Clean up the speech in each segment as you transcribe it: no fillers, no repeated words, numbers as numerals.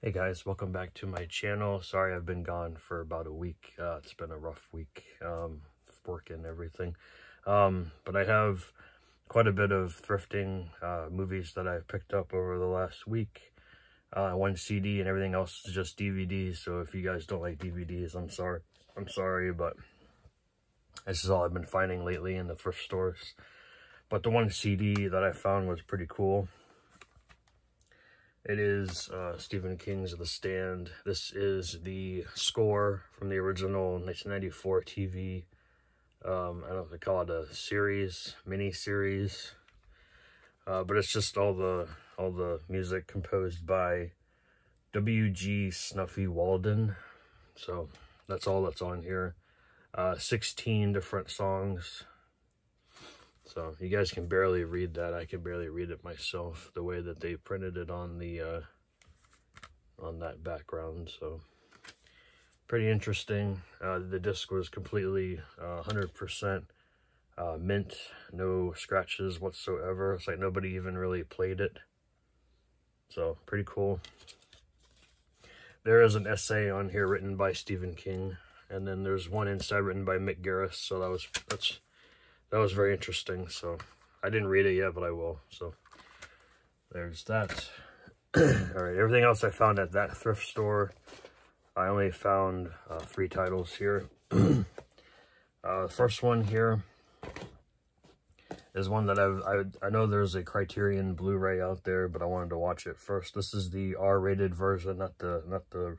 Hey guys, welcome back to my channel. Sorry I've been gone for about a week. It's been a rough week, work and everything. But I have quite a bit of thrifting movies that I've picked up over the last week. One CD and everything else is just DVDs. So if you guys don't like DVDs, I'm sorry, but this is all I've been finding lately in the thrift stores. But the one CD that I found was pretty cool. It is Stephen King's The Stand. This is the score from the original 1994 TV. I don't know if they call it a series, mini-series. But it's just all the music composed by W.G. Snuffy Walden. So that's all that's on here. 16 different songs. So you guys can barely read that. I can barely read it myself, the way that they printed it on the on that background. So pretty interesting. The disc was completely 100% mint, no scratches whatsoever. It's like nobody even really played it. So pretty cool. There is an essay on here written by Stephen King, and then there's one inside written by Mick Garris. So that was very interesting. So I didn't read it yet, but I will. So there's that. All right, everything else I found at that thrift store. I only found 3 titles here. The first one here is one that I know there's a Criterion Blu-ray out there, but I wanted to watch it first. This is the R-rated version, not the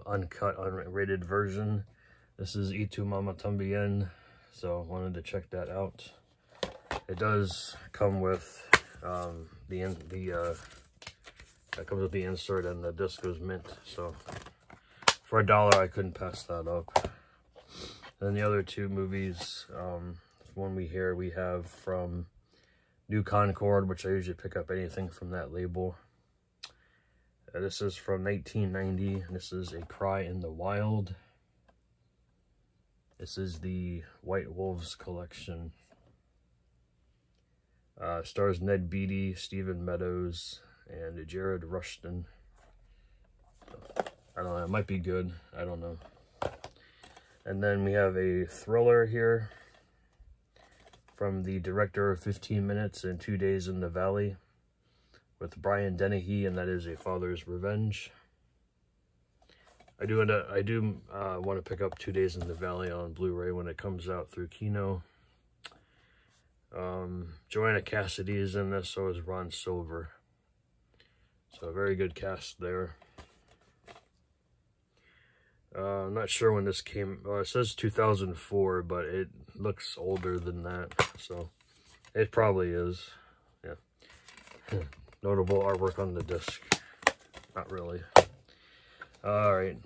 uncut, unrated version. This is Y Tu Mama Tambien, so wanted to check that out. It does come with that comes with the insert, and the disc was mint. So for $1, I couldn't pass that up. Then the other 2 movies, one we have from New Concord, which I usually pick up anything from that label. This is from 1990. This is A Cry in the Wild. This is the White Wolves collection. Stars Ned Beatty, Stephen Meadows, and Jared Rushton. I don't know, it might be good. I don't know. And then we have a thriller here from the director of 15 Minutes and 2 Days in the Valley with Brian Dennehy, and that is A Father's Revenge. I do want to pick up 2 Days in the Valley on Blu-ray when it comes out through Kino. Joanna Cassidy is in this, so is Ron Silver. So a very good cast there. I'm not sure when this came. Well, it says 2004, but it looks older than that, so it probably is. Yeah. Notable artwork on the disc. Not really. All right,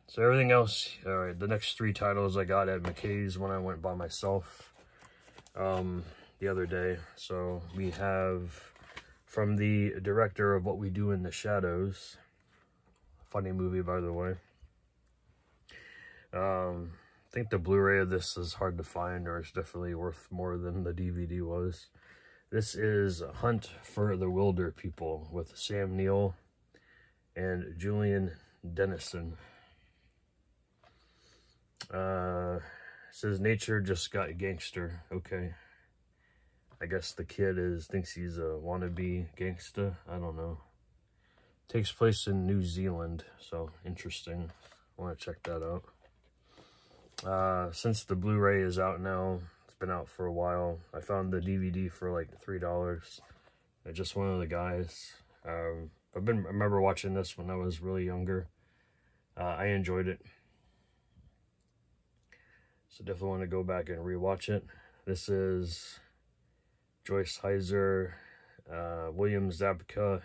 so everything else. All right, the next 3 titles I got at McKay's when I went by myself the other day. So we have from the director of What We Do in the Shadows. Funny movie, by the way. I think the Blu-ray of this is hard to find, or it's definitely worth more than the DVD was. This is Hunt for the Wilder People with Sam Neill and Julian Dennison. It says nature just got gangster. Okay. I guess the kid thinks he's a wannabe gangsta. I don't know. Takes place in New Zealand, so interesting. I want to check that out. Since the Blu-ray is out now, it's been out for a while. I found the DVD for like $3. Just one of the guys. I remember watching this when I was really younger. I enjoyed it. So definitely want to go back and rewatch it. This is Joyce Heiser, William Zabka,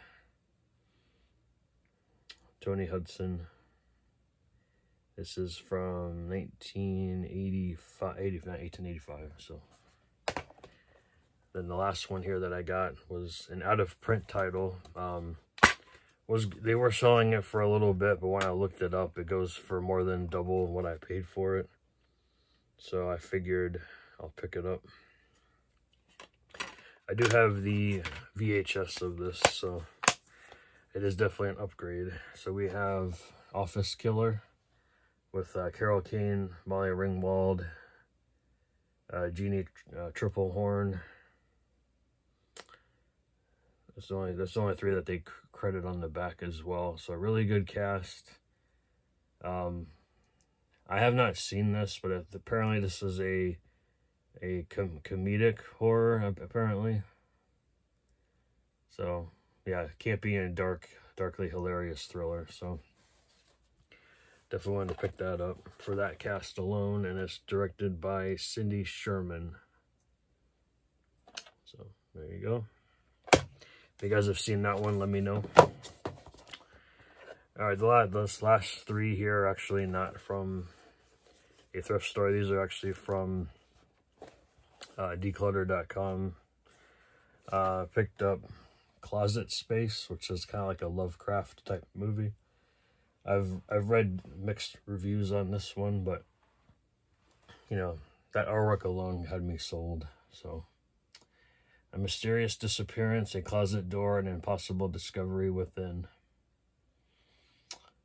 Tony Hudson. This is from 1885, so. Then the last one here that I got was an out-of-print title. They were selling it for a little bit, but when I looked it up, it goes for more than double what I paid for it. So I figured I'll pick it up. I do have the VHS of this, so it is definitely an upgrade. So we have Office Killer with Carol Kane, Molly Ringwald, Jeannie Triple Horn. That's the only three that they credit on the back as well. So really good cast. I have not seen this, but apparently this is a comedic horror, apparently. So yeah, it can't be a darkly hilarious thriller. So definitely wanted to pick that up for that cast alone, and it's directed by Cindy Sherman. So there you go. If you guys have seen that one, let me know. All right, those last three here are actually not from a thrift store. These are actually from declutter.com. Picked up Closet Space, which is kind of like a Lovecraft type movie. I've read mixed reviews on this one, but you know, that artwork alone had me sold. So, a mysterious disappearance, a closet door, and an impossible discovery within.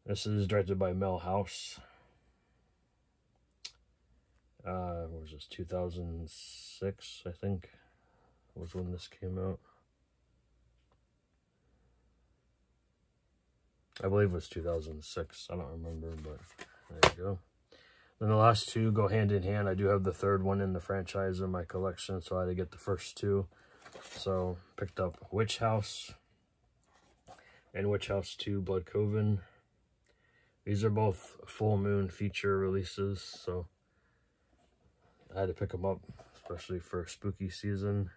This is directed by Mel House. What was this? 2006, I think, was when this came out. I believe it was 2006. I don't remember, but there you go. Then the last two go hand in hand. I do have the third one in the franchise in my collection, so I had to get the first two. So picked up Witch House and Witch House 2 Blood Coven. These are both full moon feature releases, so I had to pick them up, especially for spooky season.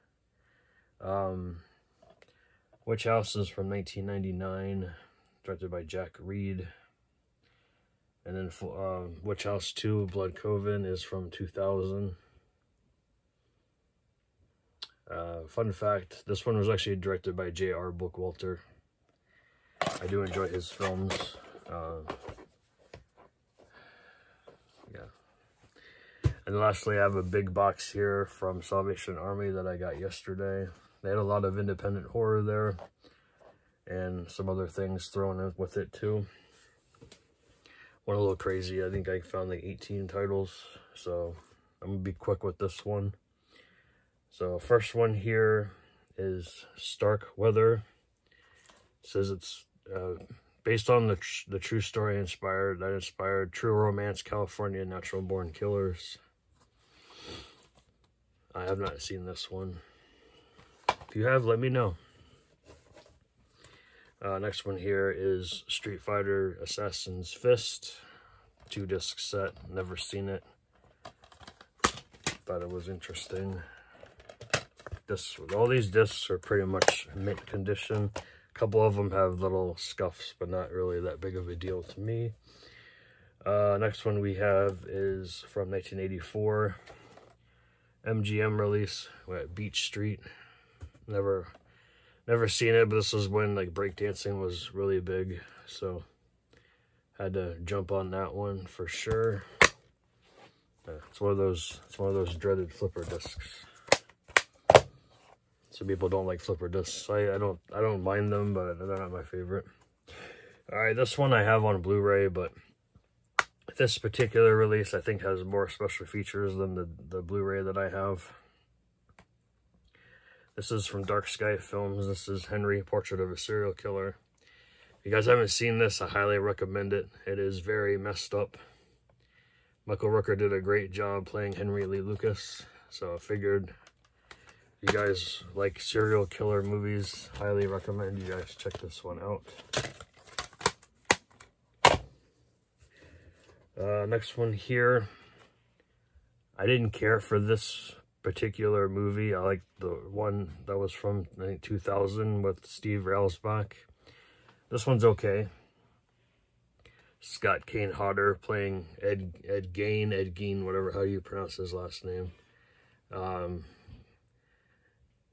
Witch House is from 1999, directed by Jack Reed. And then Witch House 2 Blood Coven is from 2000. Fun fact, this one was actually directed by J.R. Bookwalter. I do enjoy his films. Yeah. And lastly, I have a big box here from Salvation Army that I got yesterday. They had a lot of independent horror there, and some other things thrown in with it too. Went a little crazy. I think I found like 18 titles, so I'm gonna be quick with this one. So first one here is Starkweather. It says it's based on the true story that inspired True Romance, California Natural Born Killers. I have not seen this one. If you have, let me know. Next one here is Street Fighter Assassin's Fist. 2-disc set. Never seen it. Thought it was interesting. All these discs are pretty much mint condition. A couple of them have little scuffs, but not really that big of a deal to me. Next one we have is from 1984. MGM release at Beach Street. Never seen it, but this was when like breakdancing was really big, so had to jump on that one for sure. It's one of those dreaded flipper discs. Some people don't like flipper discs. I don't mind them, but they're not my favorite. All right, this one I have on Blu-ray, but this particular release I think has more special features than the Blu-ray that I have. This is from Dark Sky Films. This is Henry, Portrait of a Serial Killer. If you guys haven't seen this, I highly recommend it. It is very messed up. Michael Rooker did a great job playing Henry Lee Lucas, so I figured if you guys like serial killer movies, highly recommend you guys check this one out. Next one here. I didn't care for this particular movie. I like the one that was from, I think, 2000 with Steve Railsbach. This one's okay. Scott Kane Hodder playing Ed Gein, whatever, how you pronounce his last name.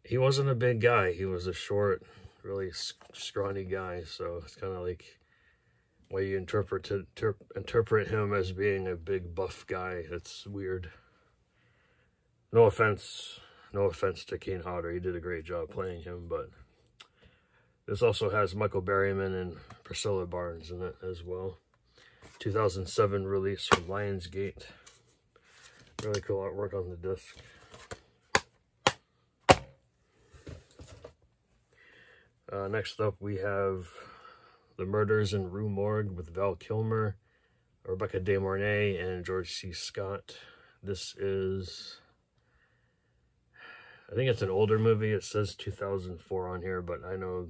He wasn't a big guy. He was a short, really scrawny guy, so it's kind of like way you interpret him as being a big buff guy. It's weird. No offense to Kane Hodder. He did a great job playing him, but This also has Michael Berryman and Priscilla Barnes in it as well. 2007 release from Lionsgate. Really cool artwork on the disc. Next up, we have The Murders in Rue Morgue with Val Kilmer, Rebecca De Mornay, and George C. Scott. This is, I think it's an older movie. It says 2004 on here, but I know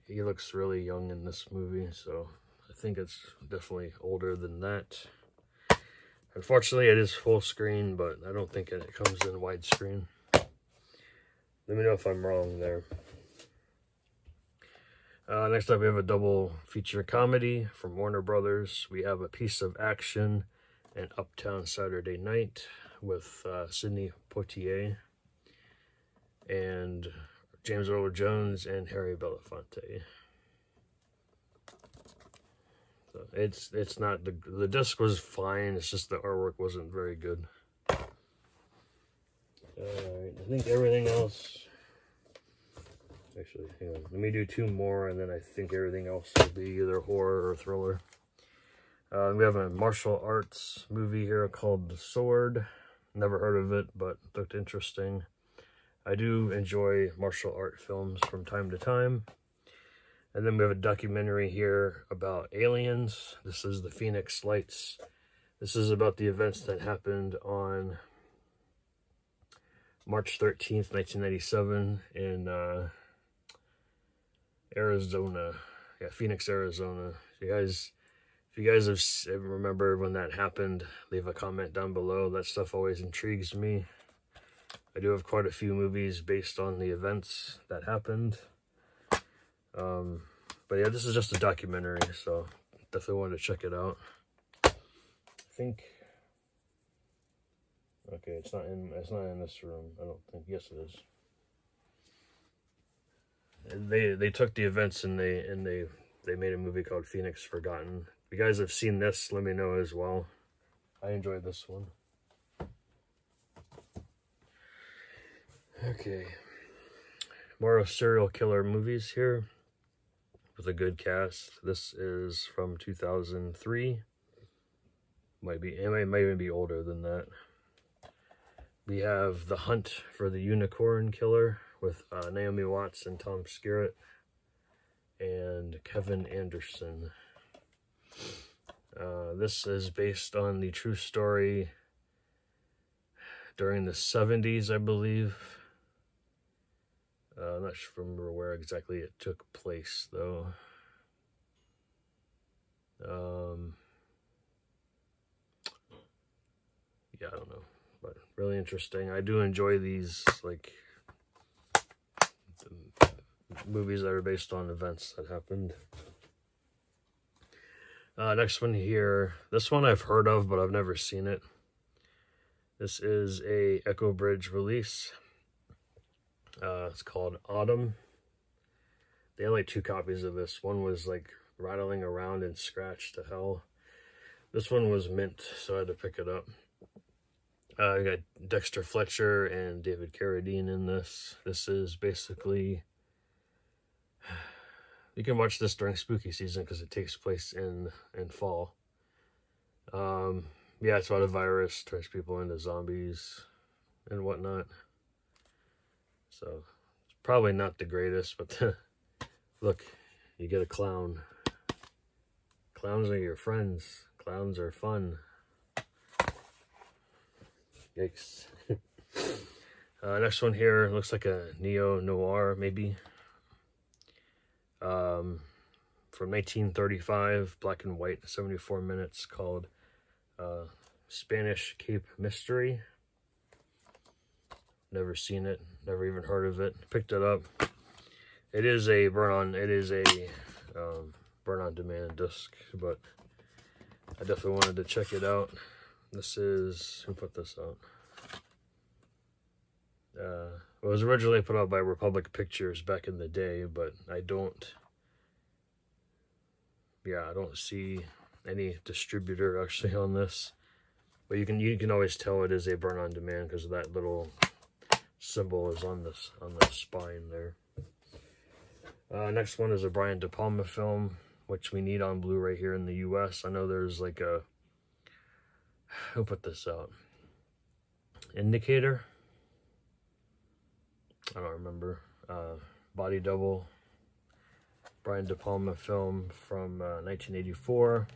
he looks really young in this movie, so I think it's definitely older than that. Unfortunately, it is full screen, but I don't think it comes in widescreen. Let me know if I'm wrong there. Next up, we have a double feature comedy from Warner Brothers. We have A Piece of Action and Uptown Saturday Night with Sidney Poitier and James Earl Jones and Harry Belafonte. So it's not, the disc was fine, it's just the artwork wasn't very good. Alright, I think everything else, actually, hang on, let me do two more, and then I think everything else will be either horror or thriller. We have a martial arts movie here called The Sword. Never heard of it, but looked interesting. I do enjoy martial art films from time to time. And then we have a documentary here about aliens. This is The Phoenix Lights. This is about the events that happened on March 13th, 1997 in Arizona. Yeah, Phoenix, Arizona. If you guys have remember when that happened, leave a comment down below. That stuff always intrigues me. I do have quite a few movies based on the events that happened. But yeah, this is just a documentary, so definitely wanted to check it out. I think, okay, it's not in this room, I don't think. Yes, it is. They took the events and they made a movie called Phoenix Forgotten. If you guys have seen this, let me know as well. I enjoyed this one. Okay, more serial killer movies here with a good cast. This is from 2003. It might even be older than that. We have The Hunt for the Unicorn Killer with Naomi Watts and Tom Skerritt and Kevin Anderson. This is based on the true story during the 70s, I believe. I'm not sure remember where exactly it took place, though. Yeah, I don't know, but really interesting. I do enjoy these, like, movies that are based on events that happened. Next one here. This one I've heard of, but I've never seen it. This is a Echo Bridge release. It's called Autumn. They had like 2 copies of this. One was like rattling around and scratched to hell. This one was mint, so I had to pick it up. I got Dexter Fletcher and David Carradine in this. This is basically, you can watch this during spooky season because it takes place in fall. Yeah, it's about a virus, turns people into zombies and whatnot. So, it's probably not the greatest, but look, you get a clown. Clowns are your friends. Clowns are fun. Yikes. Next one here looks like a neo-noir, maybe. From 1935, black and white, 74 minutes, called Spanish Cape Mystery. Never seen it, never even heard of it. Picked it up. It is a burn on demand disc, but I definitely wanted to check it out. This is, who put this out? It was originally put out by Republic Pictures back in the day, but I don't see any distributor actually on this. But you can always tell it is a burn on demand because of that little symbol is on the spine there. Next one is a Brian De Palma film, which we need on Blu-ray here in the US. I know there's like a, who put this out? Indicator? I don't remember. Body Double. Brian De Palma film from 1984.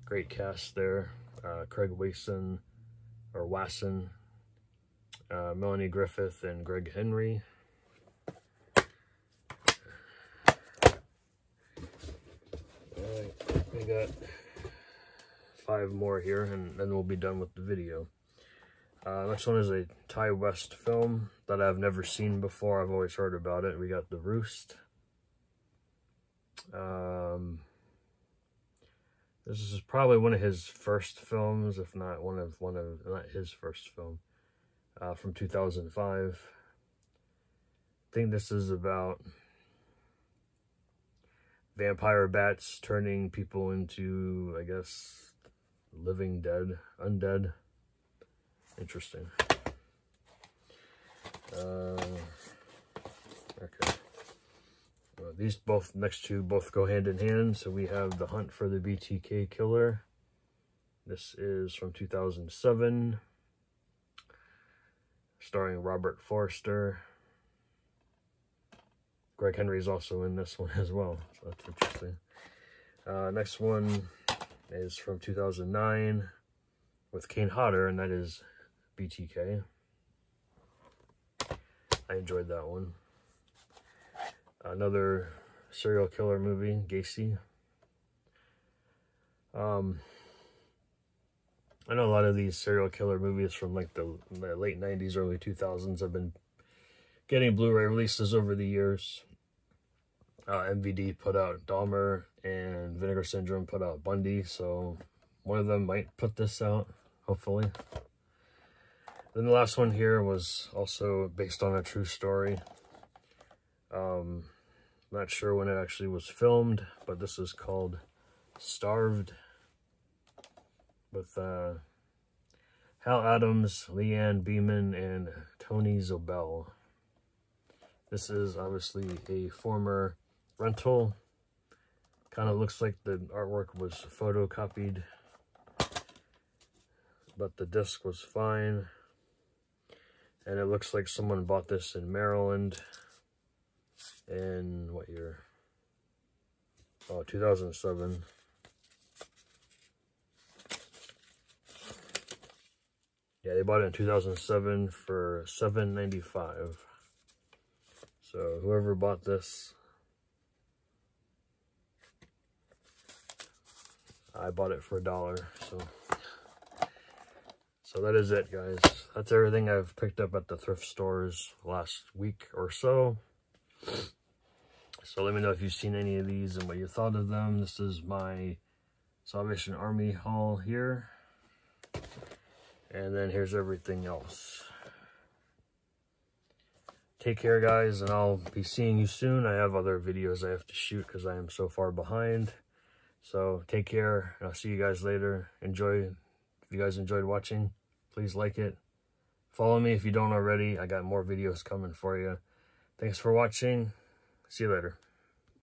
Great cast there. Craig Wasson, Melanie Griffith, and Greg Henry. Alright, we got 5 more here, and then we'll be done with the video. Next one is a Ty West film that I've never seen before. I've always heard about it. We got the Roost. This is probably one of his first films, if not not his first film, from 2005. I think this is about vampire bats turning people into, I guess, living dead, undead. Interesting. Okay. Well, these next two go hand in hand. So we have The Hunt for the BTK Killer. This is from 2007. Starring Robert Forster. Greg Henry is also in this one as well. So that's interesting. Next one is from 2009 with Kane Hodder, and that is BTK. I enjoyed that one. Another serial killer movie, Gasy. I know a lot of these serial killer movies from like the late 90s, early 2000s have been getting Blu-ray releases over the years. MVD put out Dahmer, and Vinegar Syndrome put out Bundy, so one of them might put this out, hopefully. Then the last one here was also based on a true story. Not sure when it actually was filmed, but this is called Starved, with Hal Adams, Leanne Beeman, and Tony Zobel. This is obviously a former rental. Kind of looks like the artwork was photocopied, but the disc was fine. And it looks like someone bought this in Maryland in what year? Oh, 2007. Yeah, they bought it in 2007 for $7.95. So whoever bought this, I bought it for $1. So that is it, guys. That's everything I've picked up at the thrift stores last week or so. So let me know if you've seen any of these and what you thought of them. This is my Salvation Army haul here. And then here's everything else. Take care, guys, and I'll be seeing you soon. I have other videos I have to shoot because I am so far behind. So take care, and I'll see you guys later. Enjoy. If you guys enjoyed watching, please like it. Follow me if you don't already. I got more videos coming for you. Thanks for watching. See you later.